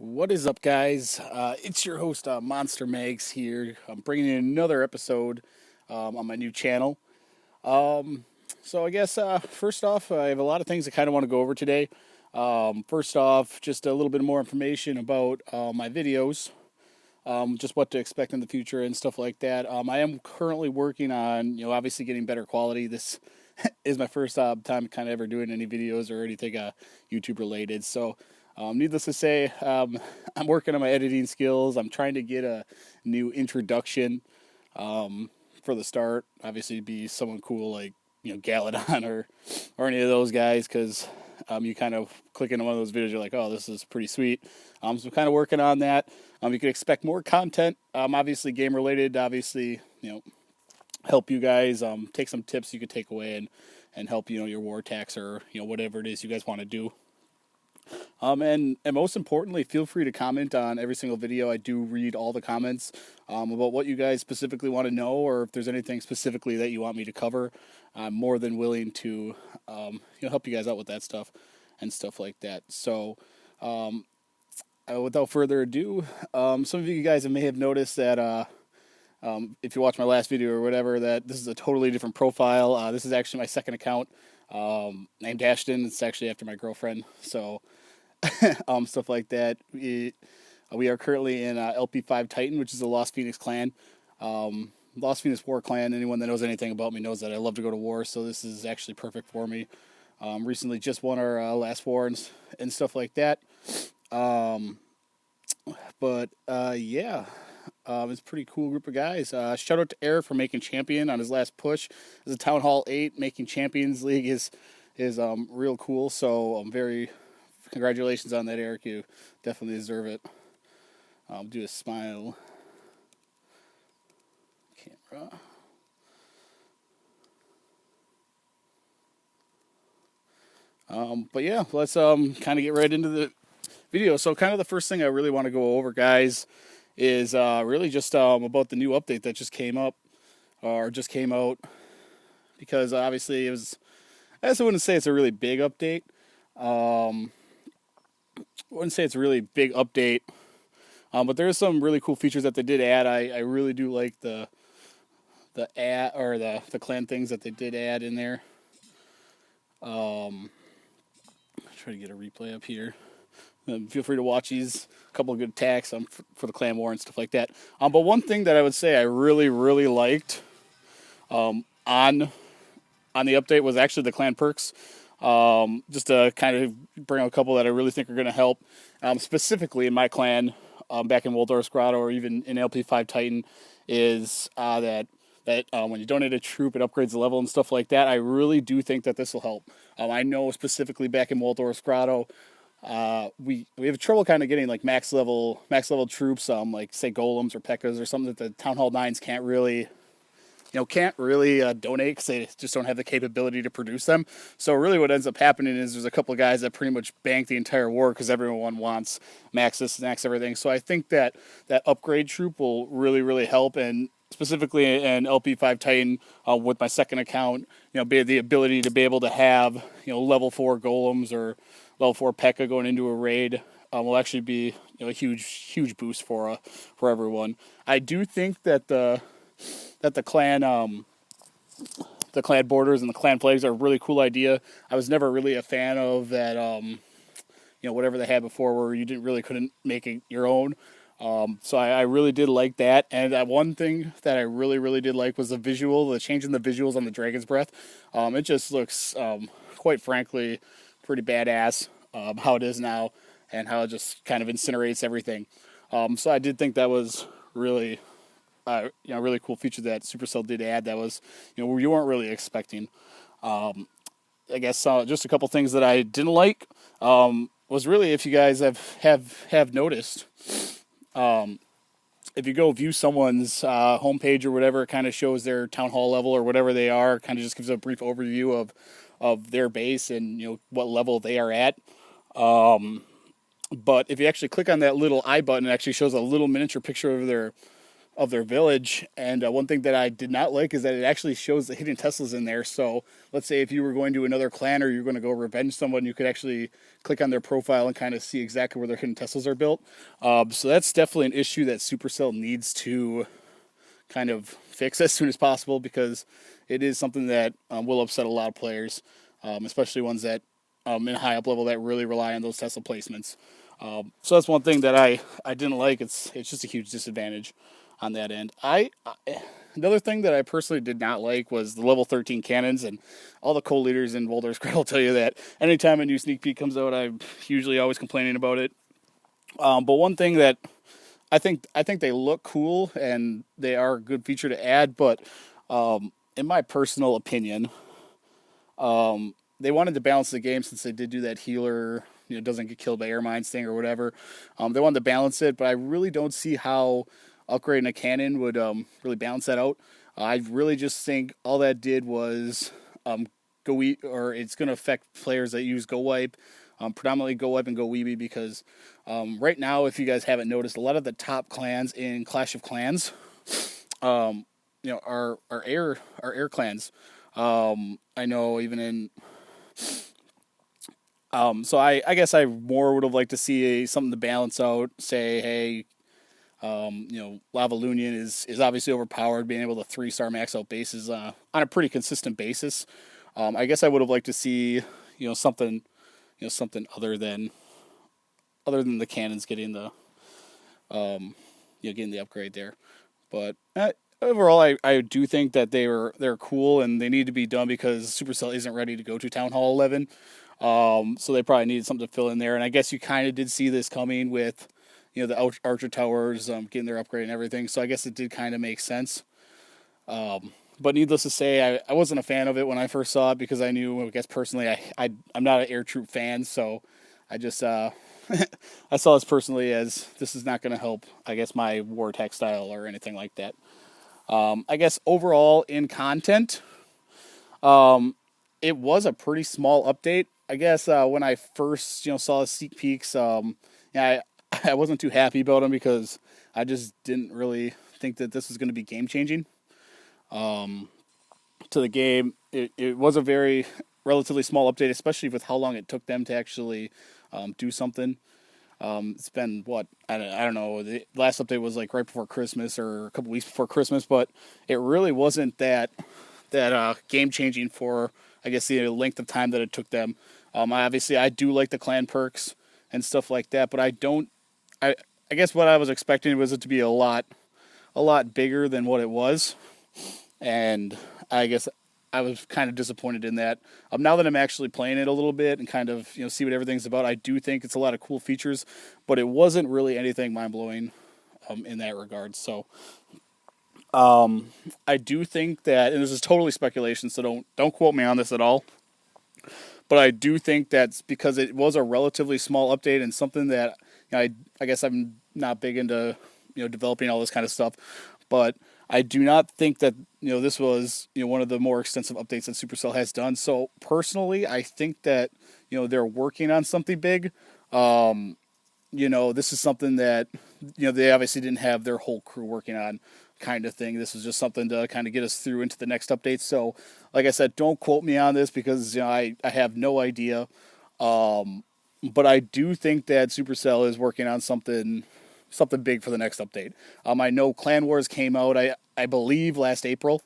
What is up, guys? It's your host, Monster Mags here. I'm bringing in another episode on my new channel. Um, so I guess first off, I have a lot of things I kind of want to go over today. First off, just a little bit more information about my videos, just what to expect in the future and stuff like that. I am currently working on, obviously getting better quality. This is my first time kind of ever doing any videos or anything YouTube related. So, needless to say, I'm working on my editing skills. I'm trying to get a new introduction for the start. Obviously, be someone cool like Galadon or any of those guys, because you kind of click into one of those videos, you're like, oh, this is pretty sweet. So I'm kind of working on that. You can expect more content. Obviously game related. Obviously, help you guys take some tips you could take away and help your war attacks or whatever it is you guys want to do. And most importantly, feel free to comment on every single video. I do read all the comments about what you guys specifically want to know, or if there's anything specifically that you want me to cover. I'm more than willing to help you guys out with that stuff and stuff like that. So without further ado, some of you guys may have noticed that if you watch my last video or whatever, that this is a totally different profile. This is actually my second account, named Ashton. It's actually after my girlfriend. So stuff like that. We are currently in LP5 Titan, which is the Lost Phoenix clan. Lost Phoenix War clan. Anyone that knows anything about me knows that I love to go to war, so this is actually perfect for me. Recently just won our last war and stuff like that. Yeah. It's a pretty cool group of guys. Shout out to Eric for making champion on his last push. As a Town Hall 8, making Champions League is real cool. So I'm very congratulations on that, Eric. You definitely deserve it. I'll do a smile. Camera. But yeah, let's kind of get right into the video. So kind of the first thing I really want to go over, guys, is really just about the new update that just came up or just came out, because obviously it was, I guess I wouldn't say it's a really big update. I wouldn't say it's a really big update, but there's some really cool features that they did add. I really do like the ad or the clan things that they did add in there. Try to get a replay up here. Feel free to watch these couple of good attacks for the clan war and stuff like that. But one thing that I would say I really liked on the update was actually the clan perks. Just to kind of bring out a couple that I really think are going to help. Specifically in my clan, back in Waldorf's Grotto or even in LP5 Titan, is that when you donate a troop, it upgrades the level and stuff like that. I really do think that this will help. I know specifically back in Waldorf's Grotto, we have trouble kind of getting like max level troops, like say golems or P.E.K.K.A.s or something that the Town Hall 9s can't really donate because they just don't have the capability to produce them. So really what ends up happening is there's a couple of guys that pretty much bank the entire war because everyone wants max this, max everything. So I think that upgrade troop will really help, and specifically in LP5 Titan with my second account, be the ability to be able to have level 4 golems or level 4 P.E.K.K.A. going into a raid will actually be a huge boost for everyone. I do think that the clan borders and the clan flags are a really cool idea. I was never really a fan of that whatever they had before where you couldn't make it your own. So I really did like that. And that one thing that I really did like was the changing the visuals on the Dragon's Breath. It just looks quite frankly pretty badass how it is now, and how it just kind of incinerates everything. So I did think that was really really cool feature that Supercell did add that was, you weren't really expecting. I guess just a couple things that I didn't like was really, if you guys have noticed, if you go view someone's homepage or whatever, it kind of shows their town hall level or whatever they are, kind of just gives a brief overview of their base and what level they are at. But if you actually click on that little I button, it actually shows a little miniature picture of their village. And one thing that I did not like is that it actually shows the hidden Teslas in there. So let's say if you were going to another clan or you're going to go revenge someone, you could actually click on their profile and kind of see exactly where their hidden Teslas are built. So that's definitely an issue that Supercell needs to kind of fix as soon as possible, because it is something that will upset a lot of players, especially ones that in high up level that really rely on those Tesla placements. So that's one thing that I didn't like. It's just a huge disadvantage on that end. Another thing that I personally did not like was the level 13 cannons, and all the co-leaders in Boulder's Crash will tell you that anytime a new sneak peek comes out, I'm usually always complaining about it. But one thing that I think they look cool and they are a good feature to add, but in my personal opinion, they wanted to balance the game since they did do that healer, doesn't get killed by air mines thing or whatever. They wanted to balance it, but I really don't see how upgrading a cannon would really balance that out. I really just think all that did was it's going to affect players that use Go Wipe, predominantly Go Wipe and Go Weeby, because right now, if you guys haven't noticed, a lot of the top clans in Clash of Clans, are air clans. I know even in so I guess I more would have liked to see something to balance out. Say, hey, Lava Lunion is obviously overpowered, being able to 3-star max out bases on a pretty consistent basis. I guess I would have liked to see something other than the cannons getting the getting the upgrade there. But overall, I do think that they're cool and they need to be done because Supercell isn't ready to go to Town Hall 11. So they probably needed something to fill in there. And I guess you kind of did see this coming with the Archer Towers getting their upgrade and everything. So I guess it did kind of make sense. But needless to say, I wasn't a fan of it when I first saw it, because I knew, I guess personally, I'm not an Air Troop fan, so I just I saw this personally as this is not going to help, I guess, my war textile or anything like that. I guess overall in content, it was a pretty small update. I guess when I first saw the sneak peeks, I wasn't too happy about them because I just didn't really think that this was going to be game changing to the game. It was a very relatively small update, especially with how long it took them to actually do something. It's been I don't know. The last update was like right before Christmas or a couple weeks before Christmas, but it really wasn't that game changing for, I guess, the length of time that it took them. Obviously, I do like the clan perks and stuff like that, but I don't. I guess what I was expecting was it to be a lot bigger than what it was, and I guess I was kind of disappointed in that. Now that I'm actually playing it a little bit and kind of see what everything's about, I do think it's a lot of cool features, but it wasn't really anything mind blowing in that regard. So I do think that, and this is totally speculation, so don't quote me on this at all. But I do think that's because it was a relatively small update and something that I guess I'm not big into developing all this kind of stuff, but I do not think that this was one of the more extensive updates that Supercell has done. So personally, I think that they're working on something big. This is something that they obviously didn't have their whole crew working on, kind of thing. This was just something to kind of get us through into the next update. So, like I said, don't quote me on this because I have no idea. But I do think that Supercell is working on something big for the next update. I know Clan Wars came out, I believe, last April,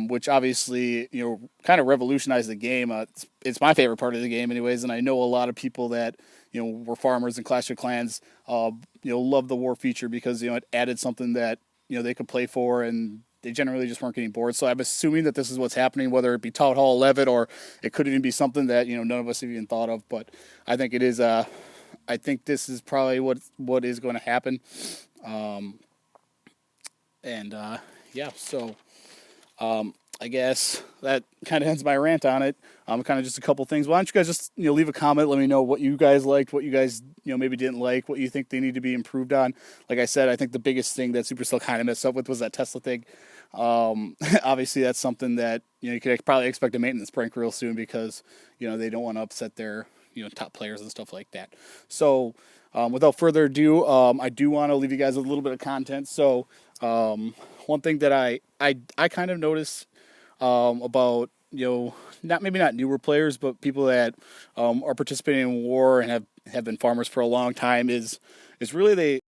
which obviously kind of revolutionized the game. It's my favorite part of the game, anyways, and I know a lot of people that were farmers in Clash of Clans love the war feature because it added something that they could play for, and they generally just weren't getting bored. So I'm assuming that this is what's happening, whether it be Town Hall 11 or it could even be something that none of us have even thought of. But I think it is. I think this is probably what is going to happen. So I guess that kind of ends my rant on it. Kind of just a couple things. Why don't you guys just leave a comment? Let me know what you guys liked, what you guys maybe didn't like, what you think they need to be improved on. Like I said, I think the biggest thing that Supercell kind of messed up with was that Tesla thing. Obviously, that's something that you could probably expect a maintenance prank real soon because they don't want to upset their top players and stuff like that. So without further ado, I do want to leave you guys with a little bit of content. So One thing that I kind of notice about maybe not newer players, but people that are participating in war and have been farmers for a long time is really